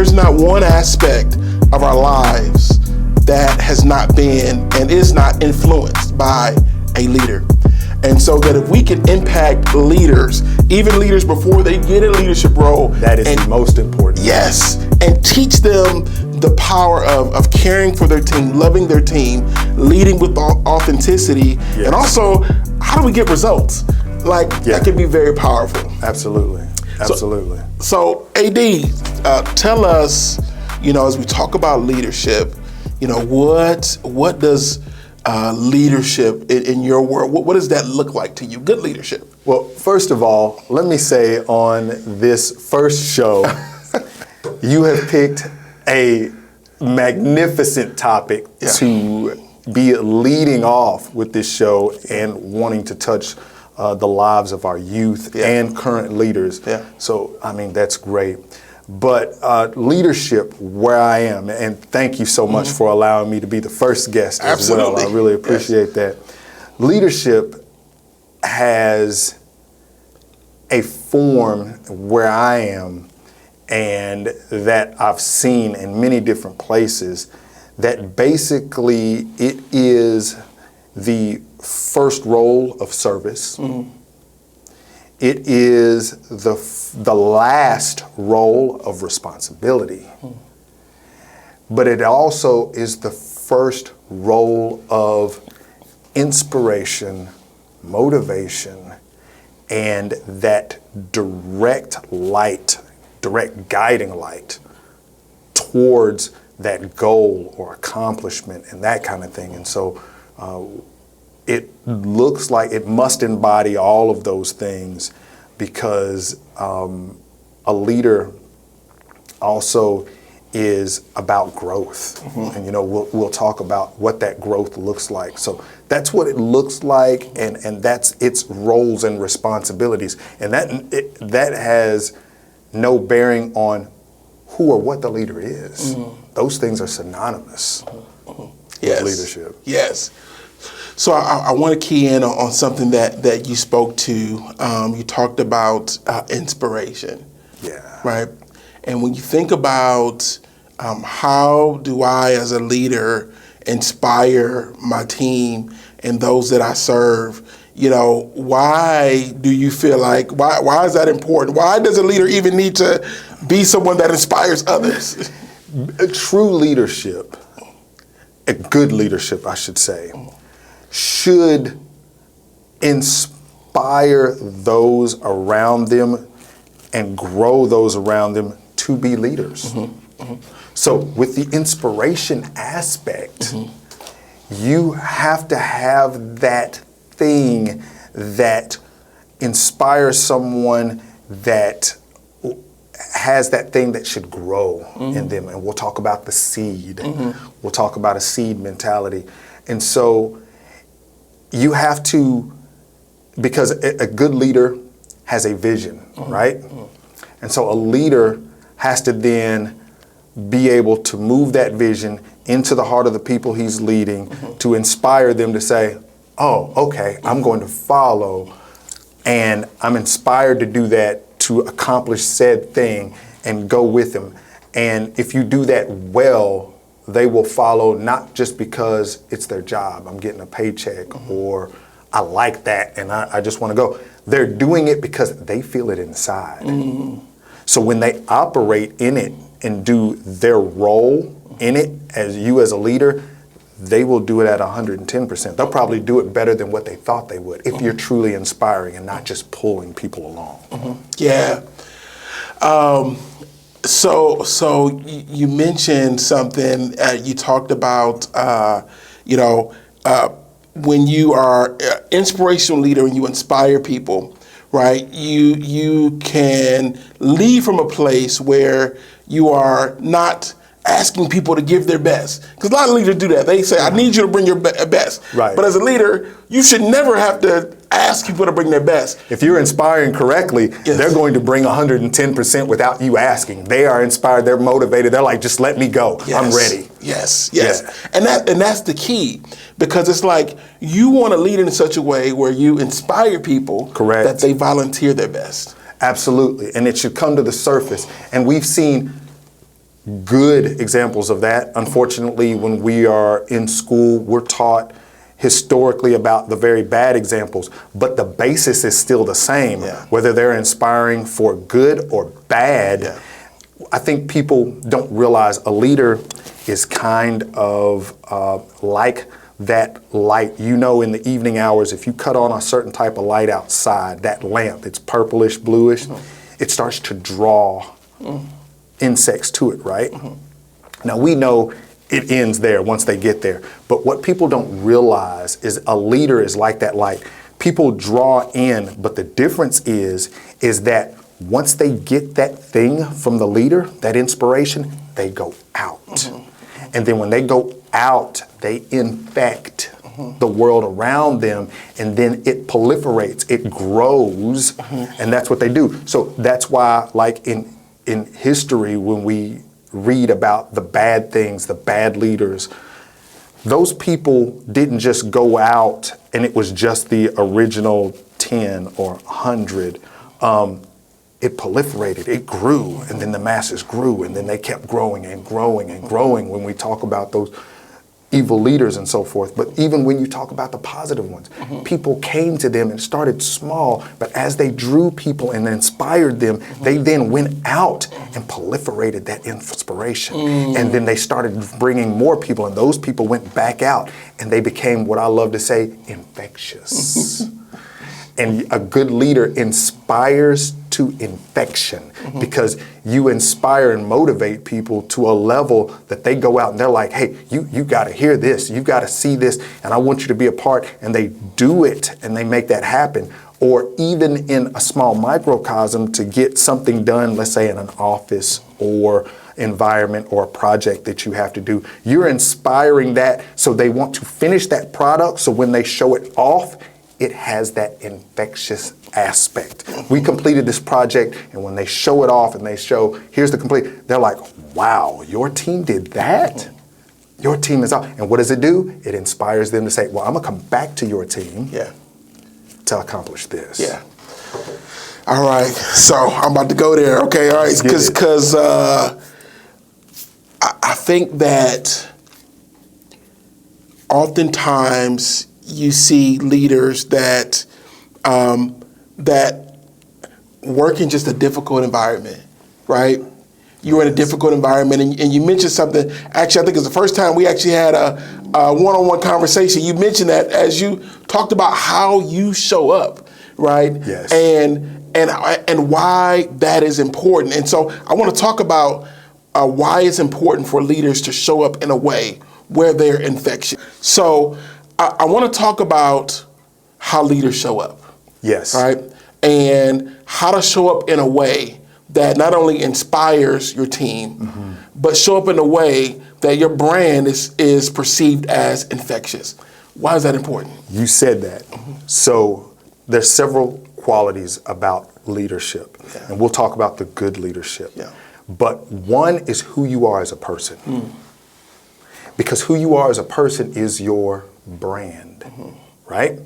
there's not one aspect of our lives that has not been and is not influenced by a leader. And so that if we can impact leaders, even leaders before they get a leadership role. That is the most important. Yes, and teach them the power of caring for their team, loving their team, leading with authenticity, yes. And also, how do we get results? That can be very powerful. Absolutely. So AD, tell us, as we talk about leadership, what does leadership in your world, what does that look like to you? Good leadership. Well, first of all, let me say on this first show, you have picked a magnificent topic to be leading off with this show and wanting to touch the lives of our youth and current leaders. Yeah. So, that's great. But leadership, where I am, and thank you so much for allowing me to be the first guest as well. I really appreciate that. Leadership has a form where I am and that I've seen in many different places that basically it is the first role of service. It is the last role of responsibility. But it also is the first role of inspiration, motivation, and that direct guiding light towards that goal or accomplishment and that kind of thing. And so it looks like it must embody all of those things because a leader also is about growth. And we'll talk about what that growth looks like. So that's what it looks like, and that's its roles and responsibilities. And that has no bearing on who or what the leader is. Those things are synonymous with leadership. Yes. So I want to key in on something that you spoke to. You talked about inspiration. Yeah. Right. And when you think about how do I as a leader inspire my team and those that I serve, why do you feel like, why is that important? Why does a leader even need to be someone that inspires others? True leadership, a good leadership, I should say, should inspire those around them and grow those around them to be leaders. So with the inspiration aspect, you have to have that thing that inspires someone that has that thing that should grow in them. And we'll talk about the seed. We'll talk about a seed mentality. And so you have to, because a good leader has a vision, right? And so a leader has to then be able to move that vision into the heart of the people he's leading to inspire them to say, oh, okay, I'm going to follow, and I'm inspired to do that, to accomplish said thing and go with them. And if you do that well, they will follow, not just because it's their job, I'm getting a paycheck, or I like that and I just want to go. They're doing it because they feel it inside. So when they operate in it and do their role in it as you as a leader, they will do it at 110%. They'll probably do it better than what they thought they would if you're truly inspiring and not just pulling people along. Yeah. So you mentioned something. You talked about when you are an inspirational leader and you inspire people, right? You can lead from a place where you are not asking people to give their best. Because a lot of leaders do that. They say, I need you to bring your best. Right. But as a leader, you should never have to ask people to bring their best. If you're inspiring correctly, Yes. they're going to bring 110% without you asking. They are inspired, they're motivated, they're like, just let me go, I'm ready. Yes. Yeah. And that's the key, because it's like you want to lead in such a way where you inspire people Correct. that they volunteer their best. Absolutely, and it should come to the surface. And we've seen good examples of that. Unfortunately, when we are in school, we're taught historically about the very bad examples, but the basis is still the same, whether they're inspiring for good or bad. I think people don't realize a leader is kind of like that light. You know, in the evening hours, if you cut on a certain type of light outside, that lamp, it's purplish, bluish, it starts to draw insects to it, right? Now we know it ends there once they get there. But what people don't realize is a leader is like that light. People draw in, but the difference is that once they get that thing from the leader, that inspiration, they go out. And then when they go out, they infect the world around them, and then it proliferates, it grows, and that's what they do. So that's why, like in history, when we read about the bad things, the bad leaders, those people didn't just go out and it was just the original 10 or 100. It proliferated, it grew, and then the masses grew, and then they kept growing and growing and growing when we talk about those evil leaders and so forth. But even when you talk about the positive ones, people came to them and started small, but as they drew people and inspired them, they then went out and proliferated that inspiration. And then they started bringing more people, and those people went back out, and they became, what I love to say, infectious. And a good leader inspires to infection, because you inspire and motivate people to a level that they go out and they're like, hey, you got to hear this, you got to see this, and I want you to be a part. And they do it and they make that happen. Or even in a small microcosm, to get something done, let's say in an office or environment or a project that you have to do, you're inspiring that, so they want to finish that product. So when they show it off, it has that infectious aspect. We completed this project, and when they show it off and they show, here's the complete, they're like, wow, your team did that? Your team is out. And what does it do? It inspires them to say, well, I'm gonna come back to your team to accomplish this. All right, so I'm about to go there. Okay, all right, because I think that oftentimes you see leaders that that work in just a difficult environment, right? You're in a difficult environment, and you mentioned something. Actually, I think it's the first time we actually had a one-on-one conversation. You mentioned that as you talked about how you show up, right? Yes. And why that is important. And so I want to talk about why it's important for leaders to show up in a way where they're infectious. So I want to talk about how leaders show up. Yes. Right? And how to show up in a way that not only inspires your team, but show up in a way that your brand is perceived as infectious. Why is that important? You said that. So there's several qualities about leadership, and we'll talk about the good leadership. But one is who you are as a person. Because who you are as a person is your brand, right?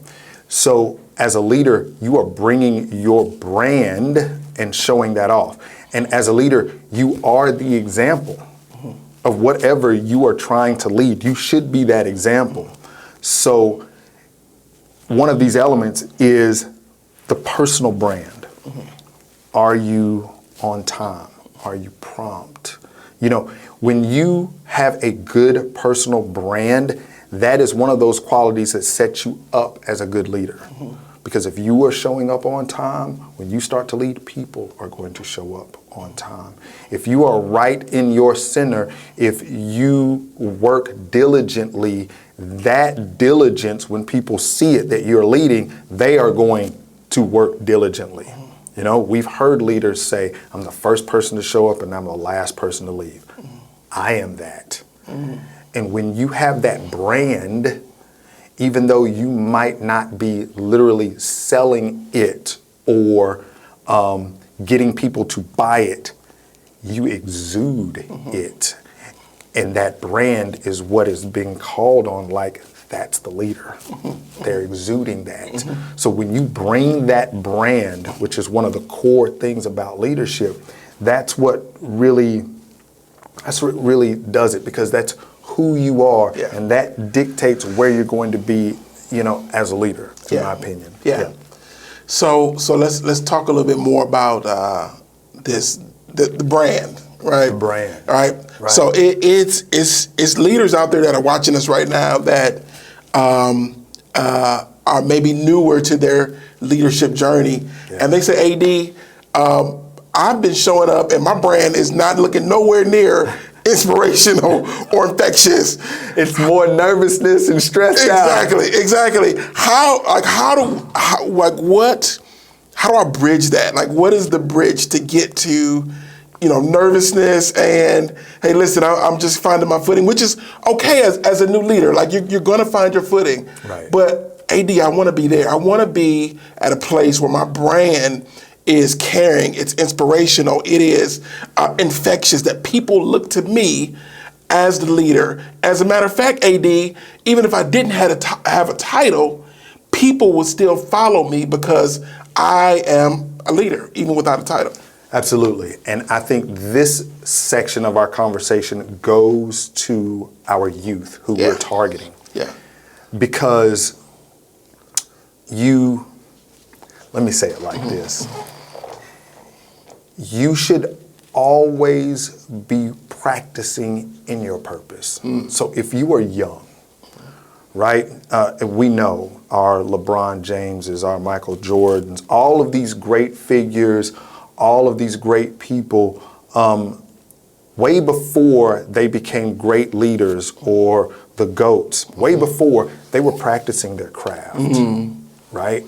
So as a leader, you are bringing your brand and showing that off. And as a leader, you are the example of whatever you are trying to lead. You should be that example. So one of these elements is the personal brand. Are you on time? Are you prompt? You know, when you have a good personal brand, that is one of those qualities that sets you up as a good leader. Because if you are showing up on time, when you start to lead, people are going to show up on time. If you are right in your center, if you work diligently, that diligence, when people see it that you're leading, they are going to work diligently. You know, we've heard leaders say, I'm the first person to show up and I'm the last person to leave. I am that. And when you have that brand, even though you might not be literally selling it or getting people to buy it, you exude it. And that brand is what is being called on, like, that's the leader. They're exuding that. So when you bring that brand, which is one of the core things about leadership, that's what really That's what really does it, because that's who you are, Yeah. and that dictates where you're going to be, as a leader, in Yeah. my opinion. Yeah. So let's talk a little bit more about the brand, right? The brand. All right. Right. So it's leaders out there that are watching us right now that are maybe newer to their leadership journey, and they say, AD, I've been showing up and my brand is not looking nowhere near inspirational or infectious. It's more nervousness and stress out. Exactly. How do I bridge that? Like, what is the bridge to get to, nervousness and, hey, listen, I'm just finding my footing, which is okay as a new leader. Like, you're going to find your footing. Right. But AD, I want to be there. I want to be at a place where my brand is caring, it's inspirational, it is infectious, that people look to me as the leader. As a matter of fact, AD, even if I didn't have a title, people would still follow me because I am a leader, even without a title. Absolutely. And I think this section of our conversation goes to our youth who we're targeting. Yeah. Because let me say it like this. You should always be practicing in your purpose. So if you are young, right? We know our LeBron Jameses, our Michael Jordans, all of these great figures, all of these great people, way before they became great leaders or the GOATs, way before, they were practicing their craft, right?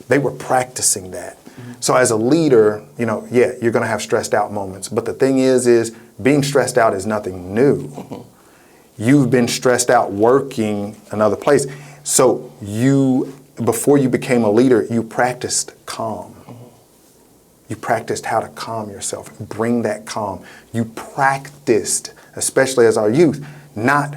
They were practicing that. So as a leader, you're going to have stressed out moments. But the thing is being stressed out is nothing new. You've been stressed out working another place. So before you became a leader, you practiced calm. You practiced how to calm yourself, bring that calm. You practiced, especially as our youth, not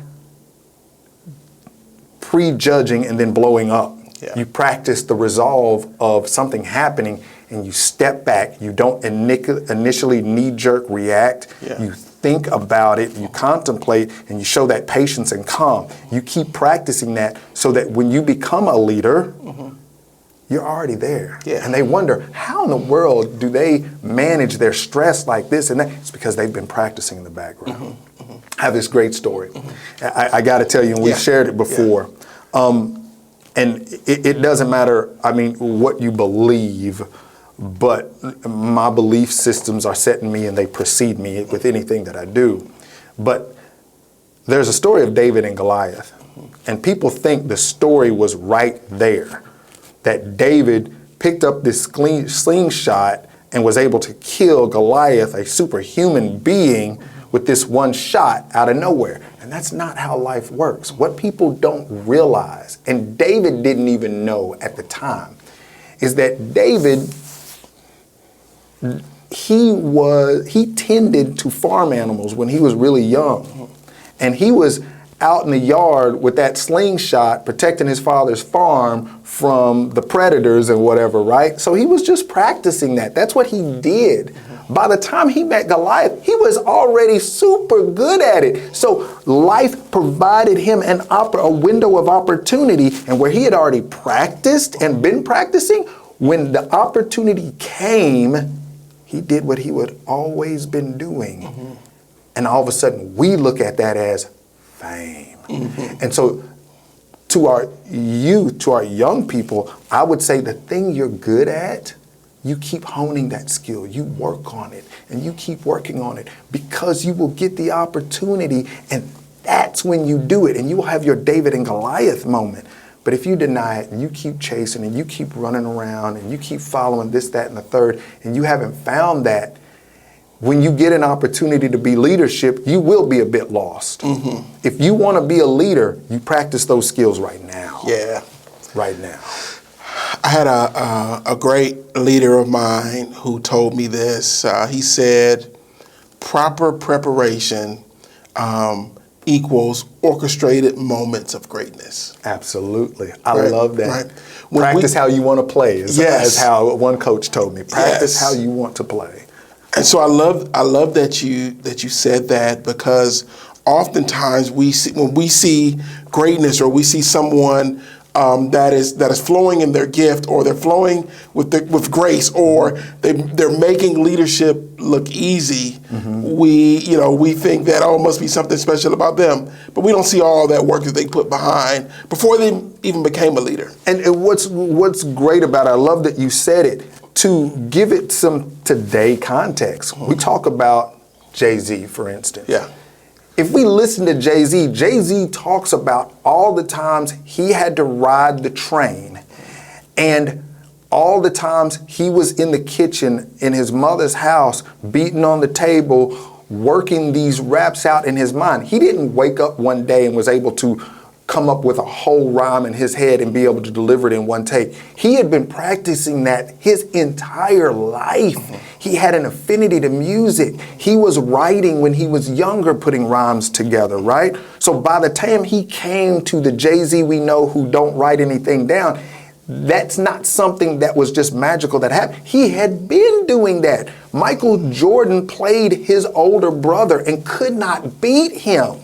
prejudging and then blowing up. Yeah. You practice the resolve of something happening and you step back. You don't initially knee-jerk react. Yeah. You think about it, you contemplate, and you show that patience and calm. You keep practicing that so that when you become a leader, you're already there. Yeah. And they wonder, how in the world do they manage their stress like this and that? It's because they've been practicing in the background. I have this great story. I got to tell you, and we've shared it before. And it doesn't matter, what you believe, but my belief systems are set in me and they precede me with anything that I do. But there's a story of David and Goliath. And people think the story was right there, that David picked up this slingshot and was able to kill Goliath, a superhuman being, with this one shot out of nowhere. And that's not how life works. What people don't realize, and David didn't even know at the time, is that David, he tended to farm animals when he was really young. And he was out in the yard with that slingshot protecting his father's farm from the predators and whatever, right? So he was just practicing that. That's what he did. By the time he met Goliath, he was already super good at it. So life provided him a window of opportunity, and where he had already practiced and been practicing, when the opportunity came, he did what he would always been doing. And all of a sudden, we look at that as fame. And so to our youth, to our young people, I would say the thing you're good at, you keep honing that skill, you work on it, and you keep working on it, because you will get the opportunity, and that's when you do it, and you will have your David and Goliath moment. But if you deny it, and you keep chasing, and you keep running around, and you keep following this, that, and the third, and you haven't found that, when you get an opportunity to be leadership, you will be a bit lost. If you want to be a leader, you practice those skills right now. Yeah. Right now. I had a great leader of mine who told me this. He said, proper preparation equals orchestrated moments of greatness. Absolutely. I love that. Right. Practice how you want to play, as how one coach told me. Practice how you want to play. And so I love that you said that, because oftentimes when we see greatness, or we see someone that is flowing in their gift, or they're flowing with grace, or they're making leadership look easy. We think that, oh, it must be something special about them, but we don't see all that work that they put behind before they even became a leader. And what's great about it, I love that you said it, to give it some today context. We talk about Jay-Z, for instance. Yeah. If we listen to Jay-Z, Jay-Z talks about all the times he had to ride the train, and all the times he was in the kitchen in his mother's house, beating on the table, working these raps out in his mind. He didn't wake up one day and was able to come up with a whole rhyme in his head and be able to deliver it in one take. He had been practicing that his entire life. He had an affinity to music. He was writing when he was younger, putting rhymes together, right? So by the time he came to the Jay-Z we know, who don't write anything down, that's not something that was just magical that happened. He had been doing that. Michael Jordan played his older brother and could not beat him.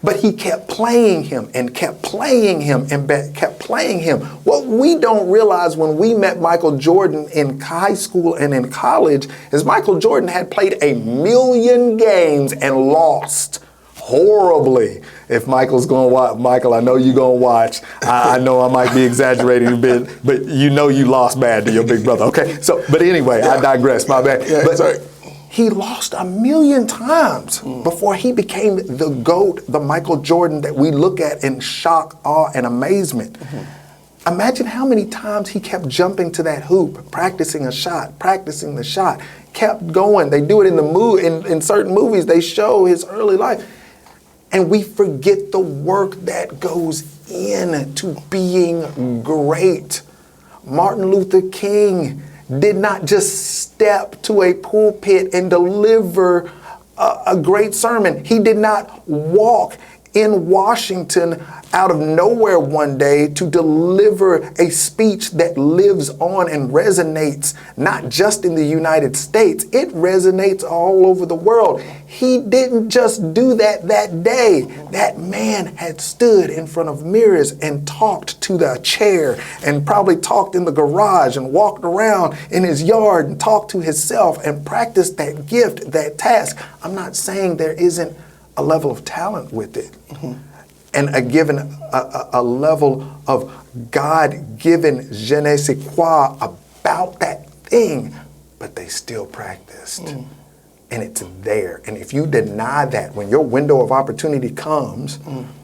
But he kept playing him and kept playing him and kept playing him. What we don't realize when we met Michael Jordan in high school and in college is Michael Jordan had played 1 million games and lost horribly. If Michael's going to watch, Michael, I know you're going to watch. I know I might be exaggerating a bit, but you know you lost bad to your big brother. Okay, so, but anyway, I digress, my bad. Yeah, but, sorry. He lost 1 million times before he became the GOAT, the Michael Jordan that we look at in shock, awe, and amazement. Imagine how many times he kept jumping to that hoop, practicing the shot, kept going. They do it in in certain movies. They show his early life. And we forget the work that goes into being great. Martin Luther King did not just step to a pulpit and deliver a great sermon. He did not walk in Washington out of nowhere one day to deliver a speech that lives on and resonates not just in the United States, it resonates all over the world. He didn't just do that day. That man had stood in front of mirrors and talked to the chair, and probably talked in the garage and walked around in his yard and talked to himself and practiced that gift, that task. I'm not saying there isn't a level of talent with it, and a level of God-given je ne sais quoi about that thing, but they still practiced. And it's there. And if you deny that, when your window of opportunity comes,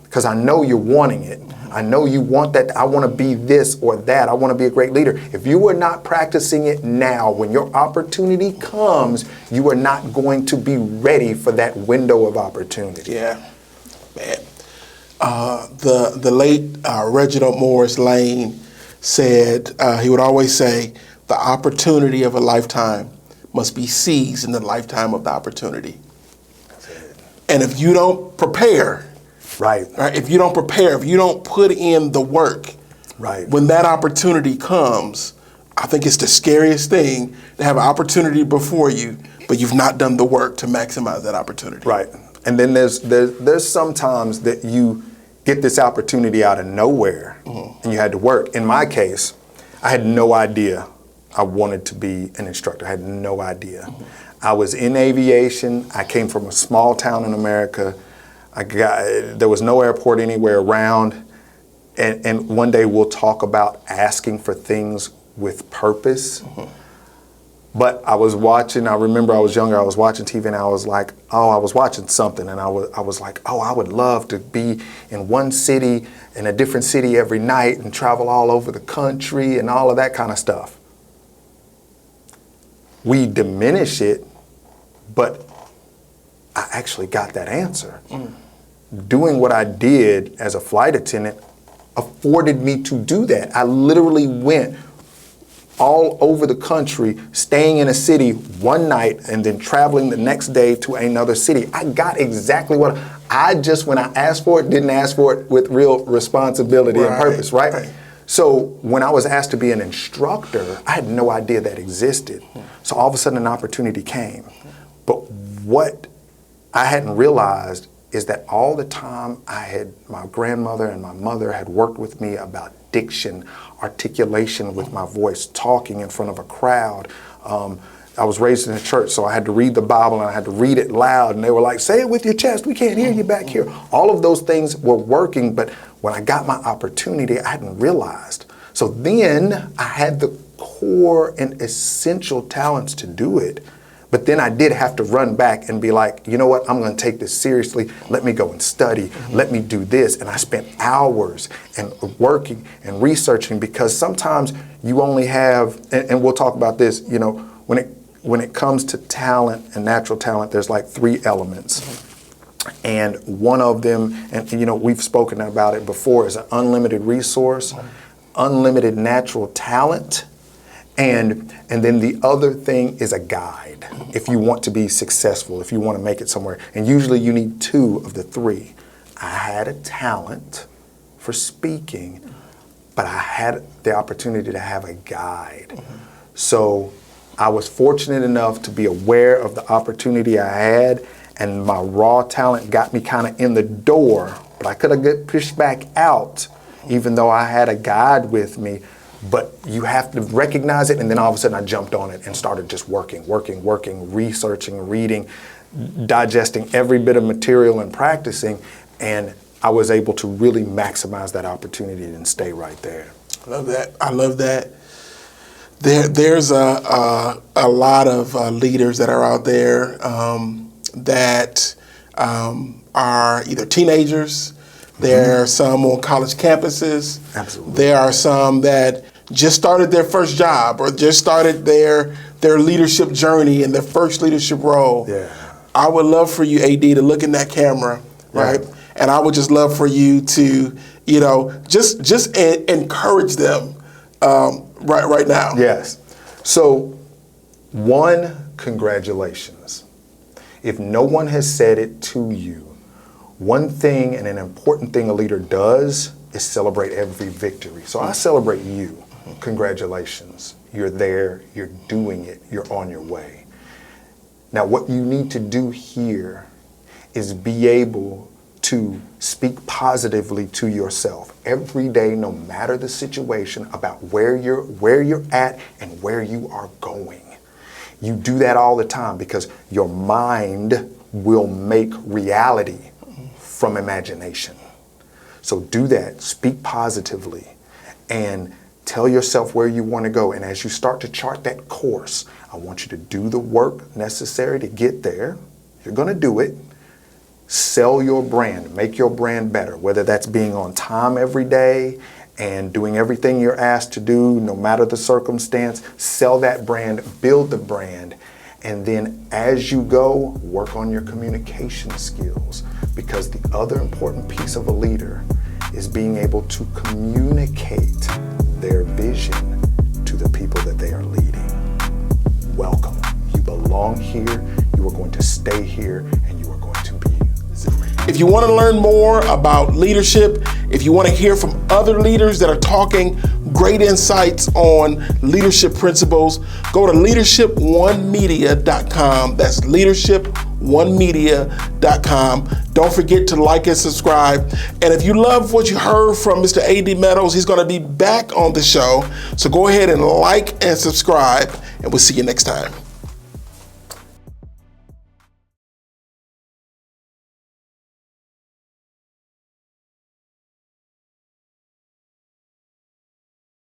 because I know you're wanting it, I know you want that, I want to be this or that, I want to be a great leader. If you are not practicing it now, when your opportunity comes, you are not going to be ready for that window of opportunity. Yeah, man. The late Reginald Morris Lane said, he would always say, the opportunity of a lifetime must be seized in the lifetime of the opportunity. And if you don't prepare, right? If you don't prepare, if you don't put in the work, right, when that opportunity comes, I think it's the scariest thing to have an opportunity before you, but you've not done the work to maximize that opportunity. Right. And then there's sometimes that you get this opportunity out of nowhere, and you had to work. In my case, I had no idea I wanted to be an instructor. I had no idea. I was in aviation. I came from a small town in America. There was no airport anywhere around. And one day we'll talk about asking for things with purpose. But I remember I was younger, I was watching TV and I was like, I was watching something and I was like, I would love to be in one city, in a different city every night and travel all over the country and all of that kind of stuff. We diminish it, but I actually got that answer. Doing what I did as a flight attendant afforded me to do that. I literally went all over the country, staying in a city one night and then traveling the next day to another city. I got exactly what when I asked for it, didn't ask for it with real responsibility and purpose, right? So when I was asked to be an instructor, I had no idea that existed. So all of a sudden an opportunity came. But what I hadn't realized is that all the time my grandmother and my mother had worked with me about diction, articulation with my voice, talking in front of a crowd. I was raised in a church, so I had to read the Bible and I had to read it loud. And they were like, say it with your chest. We can't hear you back here. All of those things were working, but when I got my opportunity, I hadn't realized. So then I had the core and essential talents to do it. But then I did have to run back and be like, you know what, I'm going to take this seriously. Let me go and study. Let me do this. And I spent hours and working and researching, because sometimes you only have, and we'll talk about this, you know, when it comes to talent and natural talent, there's like 3 elements. And one of them, and you know, we've spoken about it before, is an unlimited resource, unlimited natural talent, and then the other thing is a guide. If you want to be successful, if you want to make it somewhere, and usually you need 2 of the 3. I had a talent for speaking, but I had the opportunity to have a guide. So I was fortunate enough to be aware of the opportunity I had, and my raw talent got me kind of in the door, but I could have got pushed back out even though I had a guide with me. But you have to recognize it, and then all of a sudden I jumped on it and started just working, researching, reading, digesting every bit of material and practicing, and I was able to really maximize that opportunity and stay right there. I love that. I love that. There's a lot of leaders that are out there that are either teenagers. There are some on college campuses. Absolutely. There are some that just started their first job or just started their leadership journey in their first leadership role. Yeah. I would love for you, AD, to look in that camera, right? Yeah. And I would just love for you to, you know, just encourage them right now. Yes. So, 1, congratulations. If no one has said it to you, one thing and an important thing a leader does is celebrate every victory. So I celebrate you. Congratulations. You're there, you're doing it, you're on your way. Now, what you need to do here is be able to speak positively to yourself every day, no matter the situation, about where you're at and where you are going. You do that all the time because your mind will make reality from imagination. So do that, speak positively, and tell yourself where you want to go. And as you start to chart that course, I want you to do the work necessary to get there. You're going to do it. Sell your brand, make your brand better, whether that's being on time every day and doing everything you're asked to do, no matter the circumstance. Sell that brand, build the brand, and then as you go, work on your communication skills, because the other important piece of a leader is being able to communicate their vision to the people that they are leading. Welcome. You belong here. You are going to stay here, and you are going to be. If you want to learn more about leadership, if you want to hear from other leaders that are talking great insights on leadership principles, go to leadershiponemedia.com. That's leadershiponemedia.com. Don't forget to like and subscribe. And if you love what you heard from Mr. A.D. Meadows, he's going to be back on the show. So go ahead and like and subscribe, and we'll see you next time.